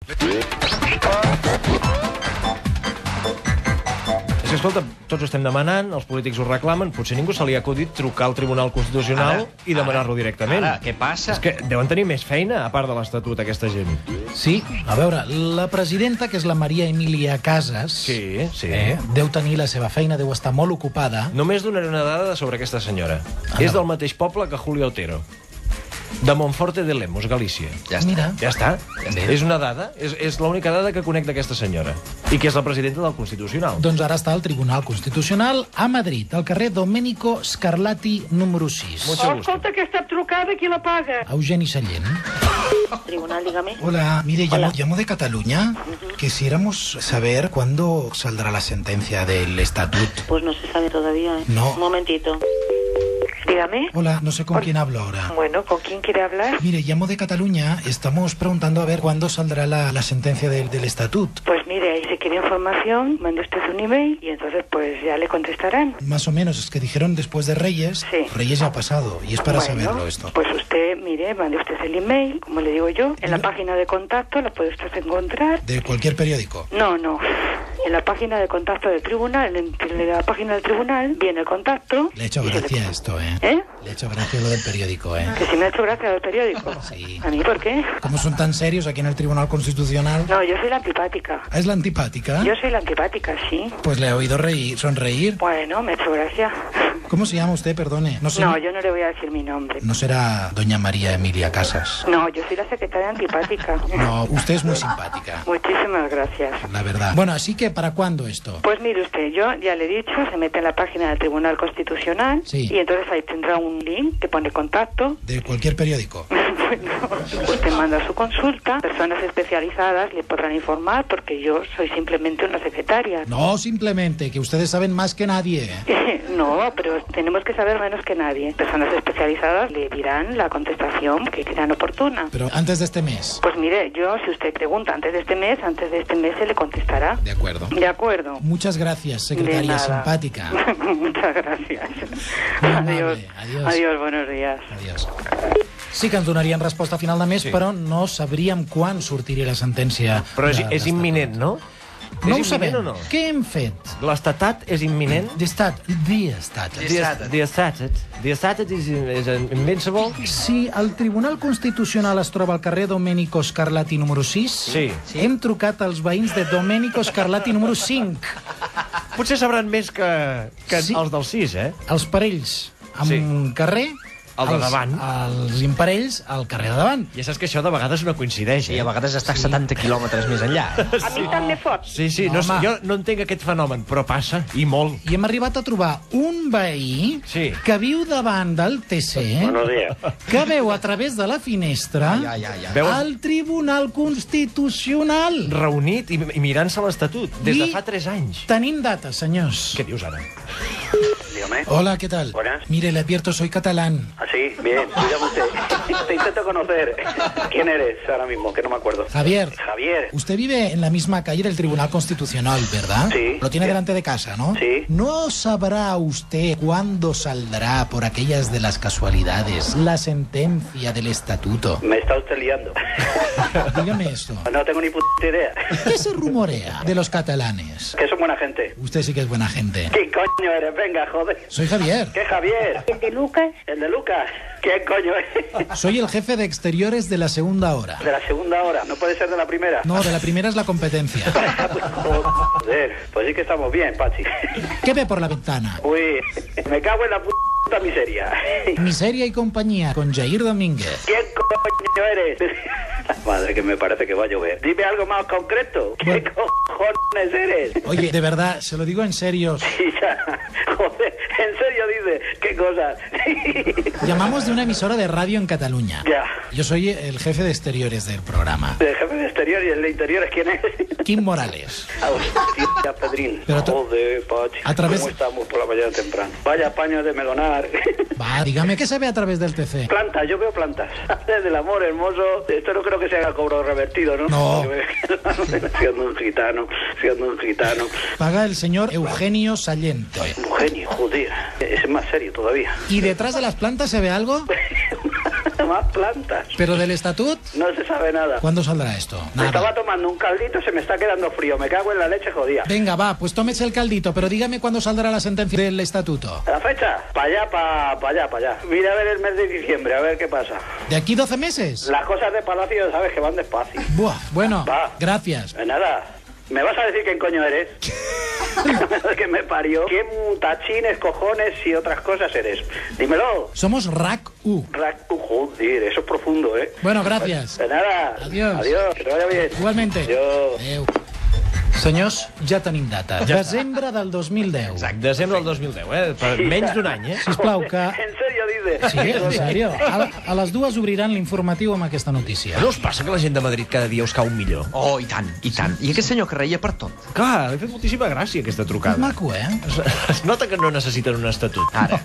És que, escolta, tots ho estem demanant, els polítics ho reclamen, potser ningú se li ha acudit trucar al Tribunal Constitucional i demanar-lo directament. Ara, què passa? És que deuen tenir més feina, a part de l'Estatut, aquesta gent. Sí, a veure, la presidenta, que és la Maria Emília Casas, Sí. deu tenir la seva feina, deu estar molt ocupada. Només donaré una dada sobre aquesta senyora. És del mateix poble que Julio Otero, de Monforte de Lemos, Galícia. Ja està. Mira. Ja està. està. És una dada, és l'única dada que conec d'aquesta senyora. I que és la presidenta del Constitucional. Doncs ara està al Tribunal Constitucional a Madrid, al carrer Domenico Scarlatti, número 6. Mucho gusto. Escolta, que està trucada, qui la paga? Eugeni Sallent. Tribunal, dígame. Hola, mire, llamo de Cataluña. Quisiéramos saber cuándo saldrá la sentencia del estatuto. Pues no se sabe todavía, ¿eh? No. Un momentito. Dígame. Hola, no sé con quién hablo ahora. Bueno, ¿con quién quiere hablar? Mire, llamo de Cataluña. Estamos preguntando a ver cuándo saldrá la sentencia del estatuto. Pues mire, ahí si quiere información, mande usted un email y entonces pues ya le contestarán. Más o menos, es que dijeron después de Reyes. Sí. Reyes ya ha pasado y es para Bueno, saberlo esto. Pues usted, mire, mande usted el email, como le digo yo, en la página de contacto la puede usted encontrar. De cualquier periódico. No. En la página de contacto del tribunal, en la página del tribunal, viene el contacto. Le he hecho y se le- gracia esto, ¿eh? ¿Eh? Le he hecho gracia lo del periódico, ¿eh? Que si me ha hecho gracia el periódico. Sí. ¿A mí por qué? ¿Cómo son tan serios aquí en el Tribunal Constitucional? No, yo soy la antipática. ¿Ah, es la antipática? Yo soy la antipática, sí. Pues le he oído sonreír. Bueno, me ha hecho gracia. ¿Cómo se llama usted, perdone? No sé. No, yo no le voy a decir mi nombre. No será doña María Emilia Casas. No, yo soy la secretaria antipática. No, usted es muy simpática, Muchísimas gracias. la verdad. Bueno, así que ¿para cuándo esto? Pues mire usted, yo ya le he dicho, se mete en la página del Tribunal Constitucional Sí. y entonces ahí tendrá un link que pone contacto. De cualquier periódico. Bueno, usted manda su consulta, personas especializadas le podrán informar porque yo soy simplemente una secretaria. No, simplemente, que ustedes saben más que nadie. No, pero tenemos que saber menos que nadie. Personas especializadas le dirán la contestación que crean oportuna. Pero antes de este mes. Pues mire, yo, si usted pregunta antes de este mes se le contestará. De acuerdo. De acuerdo. Muchas gracias, De secretaria nada. simpática. Muchas gracias. Muy Adiós. amable. Adiós. Adiós, buenos días. Adiós. Sí que ens donarien resposta a final de mes, Sí. però no sabríem quan sortiria la sentència. Però és de- imminent, no? No és ho sabem. imminent o no? Què hem fet? L'estatat és imminent? The Stat. The estatat is invincible? Si el Tribunal Constitucional es troba al carrer Domenico Scarlatti número 6, Sí. hem trucat als veïns de Domenico Scarlatti número 5. Potser sabran més que Sí. els del 6, eh? Els parells amb Sí. un carrer, El de davant. els imparells al carrer de davant. Ja saps que això de vegades no coincideix, I eh? a vegades està 70 quilòmetres més enllà. A mi també fot. Sí, No, no, sé, home. jo no entenc aquest fenomen, però passa, i molt. I hem arribat a trobar un veí Sí. que viu davant del TC, Buenos días. que veu a través de la finestra Ja. Veus? el Tribunal Constitucional. Reunit i mirant-se l'Estatut des de I- fa 3 anys. Tenim data, senyors. Què dius ara? Dígame. Hola, ¿qué tal? Buenas. Mire, le advierto, soy catalán. Ah, sí, bien. Dígame usted. Te intento conocer. ¿Quién eres ahora mismo? Que no me acuerdo. Javier, Javier. usted vive en la misma calle del Tribunal Constitucional, ¿verdad? Sí. Lo tiene Sí. delante de casa, ¿no? Sí. ¿No sabrá usted cuándo saldrá, por aquellas de las casualidades, la sentencia del estatuto? Me está usted liando. Dígame esto. No tengo ni puta idea. ¿Qué se rumorea de los catalanes? Que son buena gente. Usted sí que es buena gente. ¿Quién coño eres? Venga, joder. Soy Javier. ¿Qué Javier? ¿El de Lucas? ¿El de Lucas? ¿Quién coño es? Soy el jefe de exteriores de la segunda hora. De la segunda hora. No puede ser de la primera. No, de la primera es la competencia. Joder. Pues sí que estamos bien, Pachi. ¿Qué ve por la ventana? Uy, me cago en la puta miseria. Miseria y compañía con Jair Domínguez. ¿Quién coño eres? Madre, que me parece que va a llover. Dime algo más concreto. ¿Qué cojones eres? Oye, de verdad, se lo digo en serio. Sí, ya. Joder, en serio dice. ¿Qué cosas? Llamamos de una emisora de radio en Cataluña. Ya. Yo soy el jefe de exteriores del programa. El jefe de exterior y el de interiores, ¿quién es? Kim Morales. Ah, hostia, Pedrín. Pero Joder, Pachi. a través- ¿Cómo estamos por la mañana temprano? Vaya paño de melonar. Va, dígame, ¿qué se ve a través del TC? Plantas, yo veo plantas. Del amor hermoso. Esto no creo que se haga cobro revertido, ¿no? No. Siendo un gitano, siendo un gitano. Paga el señor Eugenio Sallent. Eugenio, joder. Es más serio todavía. ¿Y detrás de las plantas se ve algo? Más plantas. Pero del estatut, No se sabe nada. ¿cuándo saldrá esto? Me estaba Nada. tomando un caldito, se me está quedando frío. Me cago en la leche jodida. Venga, va, pues tómese el caldito, pero dígame cuándo saldrá la sentencia del estatuto. ¿La fecha? Para allá, para allá. Mira a ver el mes de diciembre, a ver qué pasa. ¿De aquí 12 meses? Las cosas de Palacio, sabes que van despacio. Buah, bueno, Va. gracias. Nada. ¿Me vas a decir quién coño eres? Que me parió. ¿Qué tachines, cojones y otras cosas eres? Dímelo. Somos RAC-U. Joder, eso es profundo, ¿eh? Bueno, gracias. De nada. Adiós. Adiós, que te vaya bien. Igualmente. Adiós. Adéu. Senyors, ja tenim data. Desembre del 2010. Exacte, desembre del 2010, Per menys d'un any, Sisplau, que... En serio, dice. Sí, en sèrio. A les dues obriran l'informatiu amb aquesta notícia. No us passa que la gent de Madrid cada dia us cau millor? Oh, i tant, i tant. I aquest senyor que reia per tot. Clar, li ha fet moltíssima gràcia aquesta trucada. Maco, eh? Es nota que no necessiten un estatut. Ara.